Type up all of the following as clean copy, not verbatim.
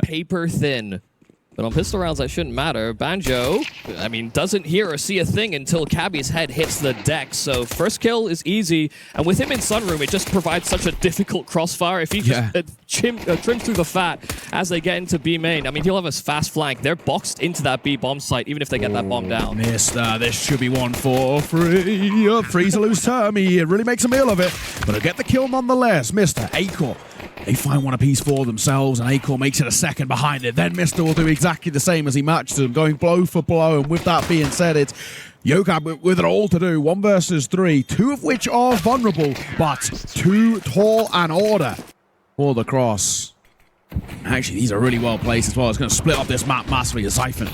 paper thin. But on pistol rounds, that shouldn't matter. Banjo, I mean, doesn't hear or see a thing until Cabby's head hits the deck. So first kill is easy. And with him in Sunroom, it just provides such a difficult crossfire. If he just trims through the fat as they get into B main, I mean, he'll have a fast flank. They're boxed into that B bomb site, even if they get that bomb down. Mister, this should be one for free. Freeze a loose term. He really makes a meal of it. But he'll get the kill nonetheless. Mister, Acor. They find one apiece for themselves, and Acor makes it a second behind it. Then Mister will do exactly the same as he matches them, going blow for blow. And with that being said, it's Yokab with it all to do. 1 versus 3, 2 of which are vulnerable, but too tall an order for the cross. Actually, these are really well placed as well. It's going to split up this map massively. The Siphon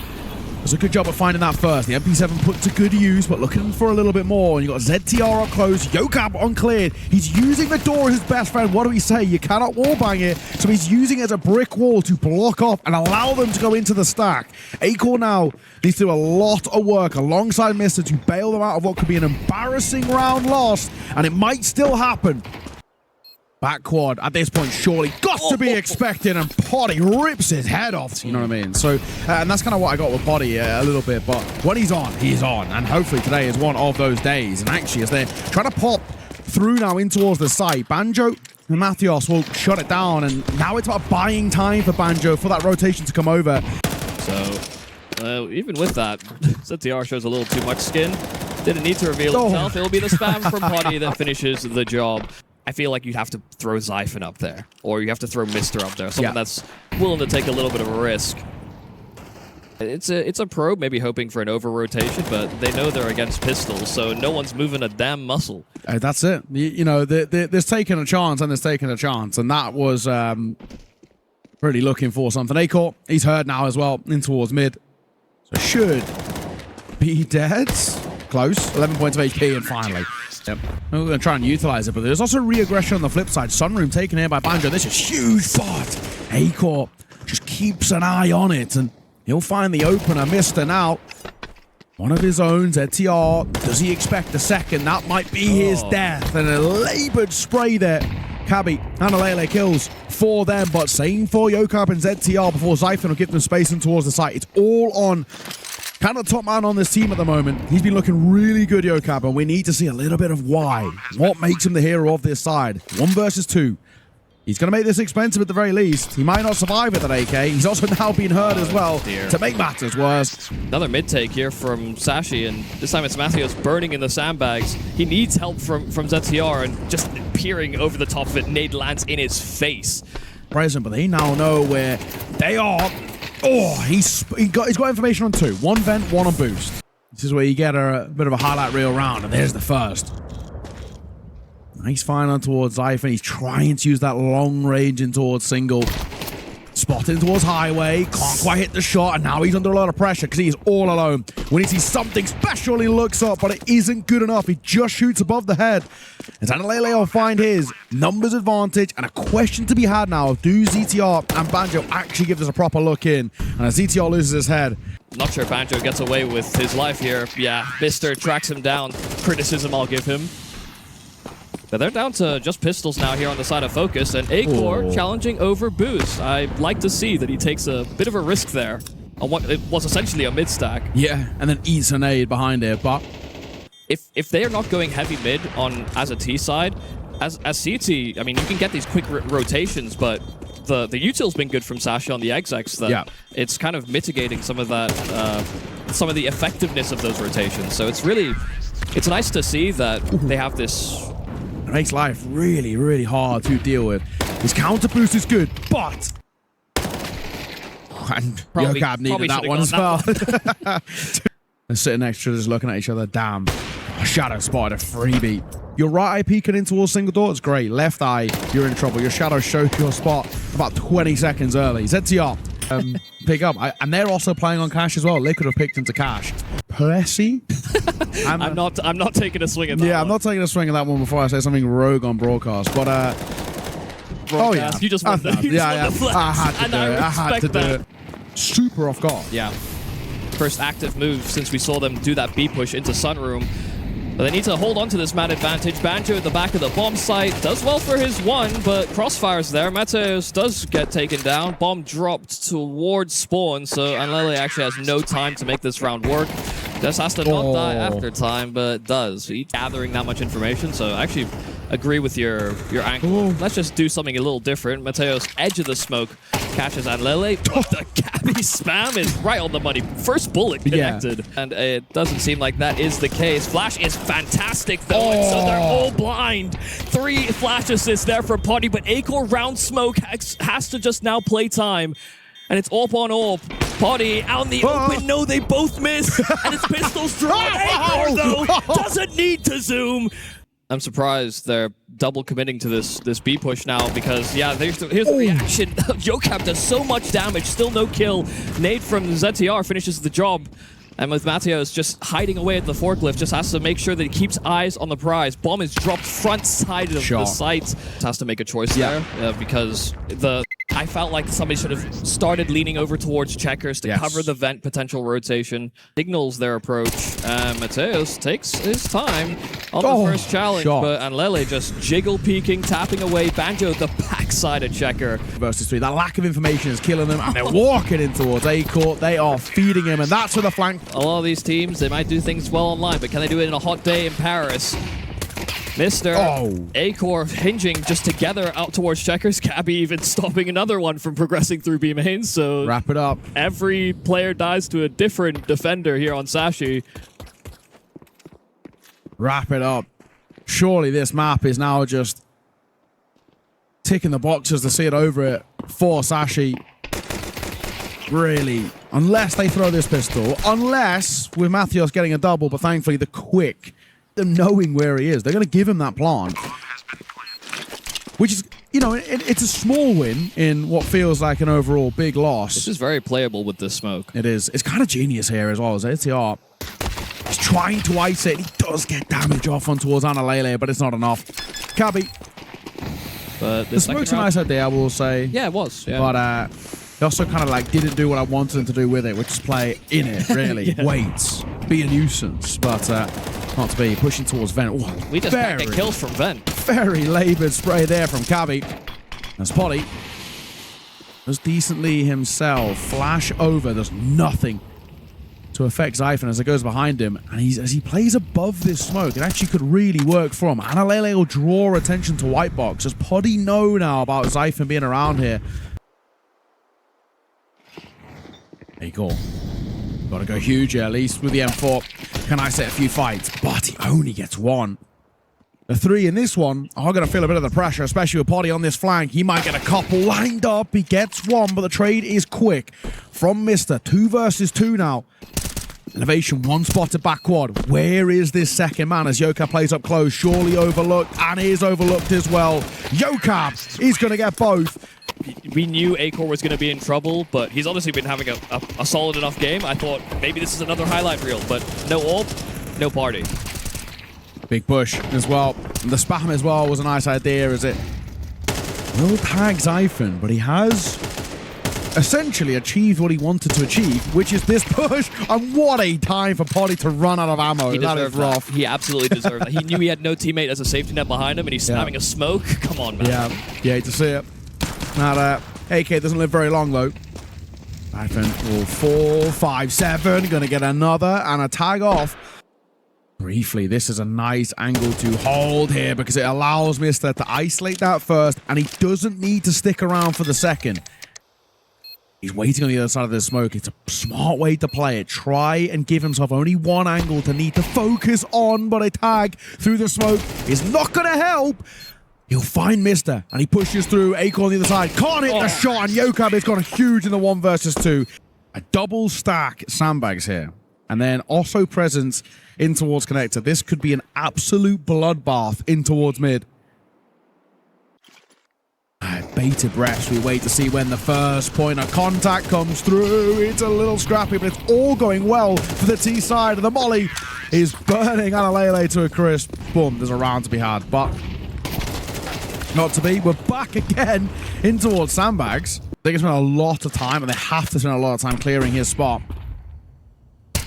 does a good job of finding that first. The MP7 put to good use, but looking for a little bit more. And you got ZTR up close, Yokab uncleared. He's using the door as his best friend. What do we say? You cannot wallbang it. So he's using it as a brick wall to block off and allow them to go into the stack. Acor now needs to do a lot of work alongside Mister to bail them out of what could be an embarrassing round lost. And it might still happen. Back quad at this point surely got to be expected, and Potty rips his head off. You know what I mean? So, and that's kind of what I got with Potty a little bit. But when he's on, he's on. And hopefully today is one of those days. And actually, as they're trying to pop through now in towards the site, Banjo and Mathios will shut it down. And now it's about buying time for Banjo for that rotation to come over. So, even with that, ZTR shows a little too much skin. Didn't need to reveal himself. It'll be the spam from Potty that finishes the job. I feel like you'd have to throw Xiphon up there, or you have to throw Mister up there, someone that's willing to take a little bit of a risk. It's a probe, maybe hoping for an over-rotation, but they know they're against pistols, so no one's moving a damn muscle. That's it. You know, there's taking a chance, and there's taking a chance, and that was really looking for something. Acor, he's hurt now as well, in towards mid. So should be dead. Close. 11 points of HP, and finally. Yep. We're going to try and utilize it, but there's also re-aggression on the flip side. Sunroom taken here by Banjo. This is huge, but Acor just keeps an eye on it, and he'll find the opener. Mister now. One of his own, ZTR. Does he expect a second? That might be his death. And a labored spray there. Cabby and Alele kills for them, but same for Yokab and ZTR before Xiphon will give them space in towards the site. It's all on kind of top man on this team at the moment. He's been looking really good, Yokab, and we need to see a little bit of why. What makes him the hero of this side? 1 versus 2. He's going to make this expensive at the very least. He might not survive with that AK. He's also now been hurt as well to make matters worse. Another mid-take here from SASHI, and this time it's Mathios burning in the sandbags. He needs help from ZTR, and just peering over the top of it, nade lands in his face. Present, but they now know where they are. Oh, he's got information on 2. 1 vent, 1 on boost. This is where you get a bit of a highlight reel round, and there's the first. Nice find on towards Xiphon. He's trying to use that long range in towards single. Spotting towards highway. Can't quite hit the shot, and now he's under a lot of pressure because he's all alone. When he sees something special, he looks up, but it isn't good enough. He just shoots above the head. And Zanalele will find his numbers advantage, and a question to be had now. Do ZTR and Banjo actually give this a proper look in? And as ZTR loses his head. Not sure Banjo gets away with his life here. Yeah, Mister tracks him down. Criticism I'll give him. But they're down to just pistols now here on the side of FOKUS, and Acor challenging over boost. I'd like to see that he takes a bit of a risk there on what it was essentially a mid-stack. Yeah, and then eats an aid behind it, but if they are not going heavy mid on as a T side, as CT, I mean, you can get these quick rotations, but the util's been good from SASHI on the execs that it's kind of mitigating some of that, some of the effectiveness of those rotations. So it's nice to see that they have this. It makes life really, really hard to deal with. His counter boost is good, but and Yokab needed that one as well. They're sitting next to us looking at each other. Damn. Shadow spotted a freebie. Your right eye peeking in towards single door, it's great. Left eye, you're in trouble. Your shadow showed your spot about 20 seconds early. ZTR, pick up. And they're also playing on cash as well. They could have picked into cash. Plessy? I'm not taking a swing at that. Yeah, I'm not taking a swing at that one before I say something rogue on broadcast. But oh yeah, you just want that. Yeah. I had to do it. Super off guard. Yeah. First active move since we saw them do that B push into Sunroom. But they need to hold on to this man advantage. Banjo at the back of the bomb site does well for his one, but Crossfire's there. Mateos does get taken down. Bomb dropped towards spawn, so Anlele actually has no time to make this round work. Just has to not die after time, but does. He's gathering that much information, so I actually agree with your angle. Let's just do something a little different. Mateos, edge of the smoke, catches Anlele. The Gabby spam is right on the money. First bullet connected. And it doesn't seem like that is the case. Flash is fantastic, though, and so they're all blind. 3 flash assists there for Potty, but Acor round smoke has to just now play time. And it's AWP on AWP. Potty out in the open. No, they both miss. And it's pistols drawn. Acor, though, doesn't need to zoom. I'm surprised they're double committing to this B push now because, yeah, here's the reaction. Yokap does so much damage, still no kill. Nade from ZTR finishes the job. And with Mateos just hiding away at the forklift, just has to make sure that he keeps eyes on the prize. Bomb is dropped front side of the site. Has to make a choice there because I felt like somebody should have started leaning over towards checkers to cover the vent potential rotation. Signals their approach. Mateos takes his time on the first challenge, but Anlele just jiggle peeking, tapping away. Banjo the backside of checker. Versus 3. That lack of information is killing them, and they're walking in towards A-Court. They are feeding him, and that's with a flank. A lot of these teams, they might do things well online, but can they do it in a hot day in Paris? Mr. Acor hinging just together out towards checkers. Gabby even stopping another one from progressing through B main. So wrap it up. Every player dies to a different defender here on SASHI. Wrap it up. Surely this map is now just ticking the boxes to see it over it for SASHI. Really. Unless they throw this pistol. Unless with Mateos getting a double, but thankfully the quick. Them knowing where he is. They're going to give him that plant. Which is, you know, it's a small win in what feels like an overall big loss. This is very playable with this smoke. It is. It's kind of genius here as well. As ATR is trying to ice it. He does get damage off on towards Anlele, but it's not enough. Cabby. But the smoke's a nice idea, I will say. Yeah, it was. Yeah. But he also kind of like didn't do what I wanted him to do with it, which is play in it, really. Wait. Be a nuisance. But not to be. Pushing towards Vent. Ooh, we just can't get kills from Vent. Very laboured spray there from Cabby. As Potty does decently himself. Flash over. There's nothing to affect Zyphon as it goes behind him. And as he plays above this smoke, it actually could really work for him. Anlele will draw attention to White Box. Does Potty know now about Zyphon being around here? There you go. Got to go huge here, at least with the M4. Can I set a few fights? But he only gets one. The 3 in this one are going to feel a bit of the pressure, especially with Potty on this flank. He might get a couple lined up. He gets one, but the trade is quick from Mr. 2 versus 2 now. Elevation, one spotted backward. Where is this second man as Yokap plays up close? Surely overlooked, and is overlooked as well. Yokap is going to get both. We knew Acor was going to be in trouble, but he's honestly been having a solid enough game. I thought maybe this is another highlight reel, but no AWP, no party. Big push as well. The spam as well was a nice idea, as it will tag Zyphon, but he has essentially achieved what he wanted to achieve, which is this push. And what a time for Potty to run out of ammo. That is rough. He absolutely deserved that. He knew he had no teammate as a safety net behind him, and he's having a smoke. Come on, man. Yeah, hate to see it. Now, AK doesn't live very long, though. Zyphon will 4, 5, 7. Going to get another and a tag off. Briefly, this is a nice angle to hold here because it allows Mr. to isolate that first, and he doesn't need to stick around for the second. He's waiting on the other side of the smoke. It's a smart way to play it. Try and give himself only one angle to need to focus on, but a tag through the smoke is not going to help. He'll find Mr. and he pushes through. Acor on the other side. Can't hit the shot, and Yokap has gone huge in the 1 versus 2. A double stack sandbags here. And then also presence in towards connector. This could be an absolute bloodbath in towards mid. Bated breaths. We wait to see when the first point of contact comes through. It's a little scrappy, but it's all going well for the T side. The molly is burning Anlele to a crisp. Boom, there's a round to be had, but not to be. We're back again in towards sandbags. They're going to spend a lot of time, and they have to spend a lot of time clearing his spot.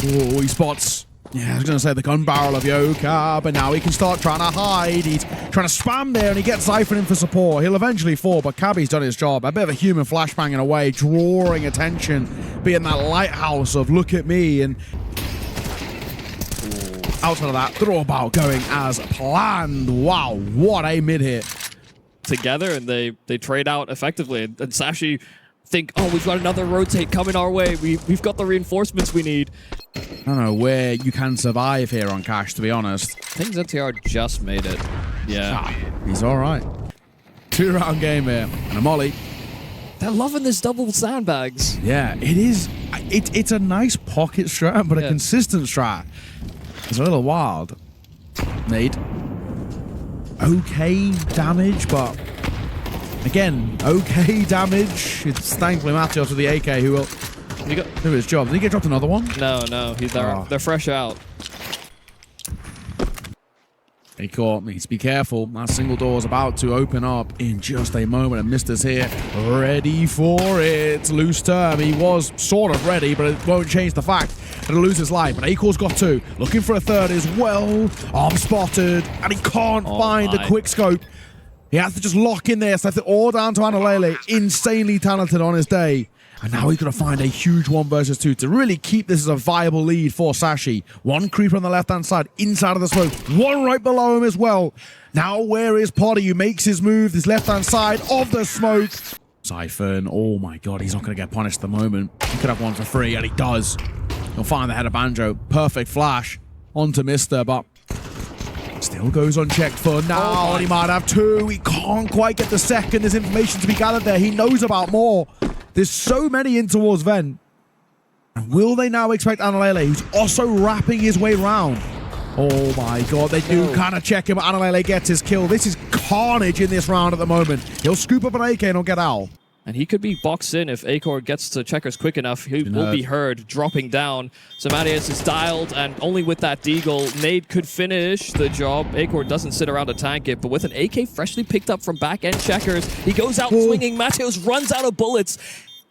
Oh, he spots Yeah, I was going to say the gun barrel of Yoka, but now he can start trying to hide. He's trying to spam there, and he gets Zypher in for support. He'll eventually fall, but Cabby's done his job. A bit of a human flashbang in a way, drawing attention, being that lighthouse of look at me. And outside of that, throwabout going as planned. Wow, what a mid-hit. Together, and they trade out effectively. And SASHI think, oh, we've got another rotate coming our way. We've got the reinforcements we need. I don't know where you can survive here on Cash, to be honest. I think ZTR just made it. Yeah. He's all right. 2-round game here. And a molly. They're loving this double sandbags. Yeah, it is. It's a nice pocket strat, but a consistent strat. It's a little wild. Nade. Okay damage, but again, okay damage. It's thankfully Matheos with the AK who will do his job. Did he get dropped another one? No. They're fresh out. He caught me. Be careful. That single door is about to open up in just a moment. And Mister's here, ready for it. Loose term. He was sort of ready, but it won't change the fact that he'll lose his life. But Akor's got two. Looking for a third as well. Arm spotted. And he can't find the quick scope. He has to just lock in there. So that's it all down to Analele. Insanely talented on his day. And now he's got to find a huge 1 versus 2 to really keep this as a viable lead for SASHI. One creeper on the left-hand side, inside of the smoke. One right below him as well. Now where is Potty, who makes his move, this left-hand side of the smoke. Siphon, oh my god, he's not going to get punished at the moment. He could have one for free, and he does. He'll find the head of Banjo. Perfect flash onto Mister, but still goes unchecked for now, and he might have two. He can't quite get the second. There's information to be gathered there. He knows about more. There's so many in towards Ven. And will they now expect Analele, who's also wrapping his way round? Oh my god, they do kind of check him, but Analele gets his kill. This is carnage in this round at the moment. He'll scoop up an AK and he'll get out. And he could be boxed in if Akor gets to checkers quick enough. He will be heard dropping down. So Matheos is dialed, and only with that deagle, Nade could finish the job. Akor doesn't sit around to tank it, but with an AK freshly picked up from back-end checkers, he goes out swinging. Matheos runs out of bullets.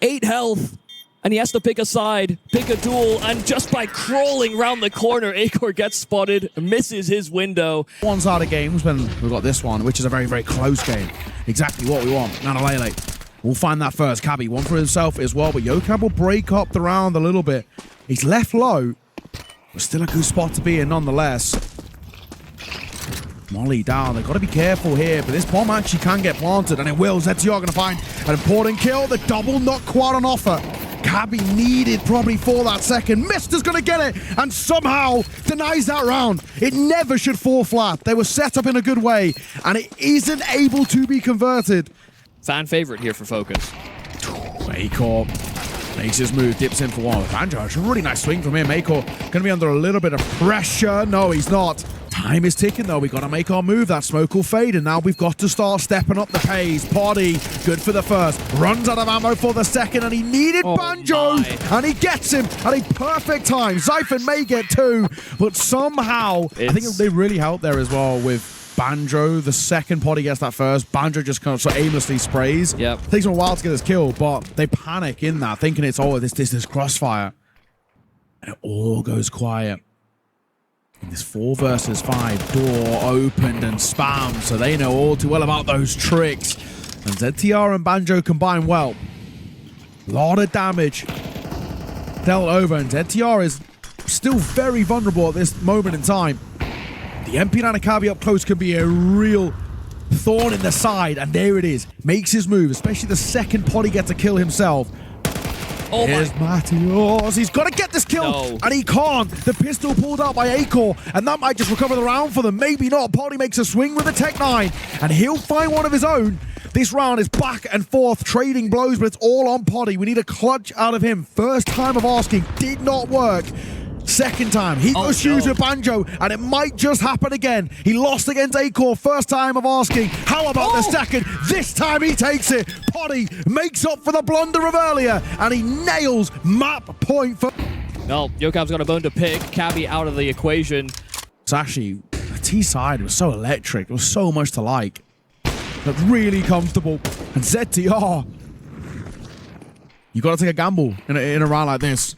8 health. And he has to pick a side, pick a duel, and just by crawling around the corner, Akor gets spotted, misses his window. One side of games when we've got this one, which is a very, very close game. Exactly what we want. Analele will find that first. Cabby, one for himself as well, but Yokab will break up the round a little bit. He's left low, but still a good spot to be in nonetheless. Molly down. They've got to be careful here, but this bomb actually can get planted, and it will. ZTR going to find an important kill. The double not quite on offer. Cabby needed probably for that second. Mister's going to get it, and somehow denies that round. It never should fall flat. They were set up in a good way, and it isn't able to be converted. Fan favorite here for FOKUS. Akor makes his move, dips in for one. Banjo, a really nice swing from him. Akor going to be under a little bit of pressure. No, he's not. Time is ticking though. We've got to make our move. That smoke will fade, and now we've got to start stepping up the pace. Potty, good for the first. Runs out of ammo for the second, and he needed Banjo, and he gets him at a perfect time. Zyphon may get two, but somehow, I think they really helped there as well with Banjo. The second Potty gets that first. Banjo just kind of so aimlessly sprays. Yep. Takes him a while to get his kill, but they panic in that, thinking it's, oh, this crossfire. And it all goes quiet. In this 4 versus 5, door opened and spammed, so they know all too well about those tricks. And ZTR and Banjo combine well. A lot of damage dealt over, and ZTR is still very vulnerable at this moment in time. The MP9 Akabi up close could be a real thorn in the side, and there it is. Makes his move, especially the second Potty gets a kill himself. Oh Here's Matheos. He's got to get this kill, and he can't. The pistol pulled out by Akor, and that might just recover the round for them. Maybe not. Potty makes a swing with the Tech 9, and he'll find one of his own. This round is back and forth, trading blows, but it's all on Potty. We need a clutch out of him. First time of asking, did not work. Second time, he goes shoes with Banjo, and it might just happen again. He lost against Akor, first time of asking. How about the second? This time he takes it. Potty makes up for the blunder of earlier, and he nails map point for... No, Yokab's got a bone to pick. Cabby out of the equation. SASHI, the T side was so electric. There was so much to like. But really comfortable. And ZTR, you got to take a gamble in a round like this.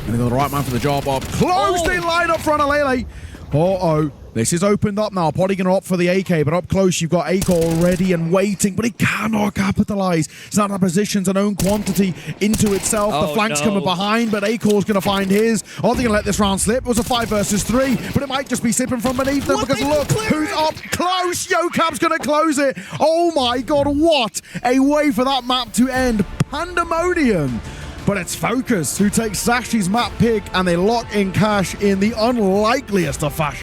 And they got the right man for the job of close. They line up front of Lele. Uh-oh. This is opened up now. Potty going to opt for the AK, but up close you've got Acor ready and waiting, but he cannot capitalize. It's not that positions an own quantity into itself. The flank's coming behind, but Acor's going to find his. Are they going to let this round slip? It was a 5 versus 3, but it might just be slipping from beneath them because look who's up close. Yocap's going to close it. Oh my god, what a way for that map to end. Pandemonium. But it's FOKUS who takes SASHI's map pick and they lock in cash in the unlikeliest of fashion.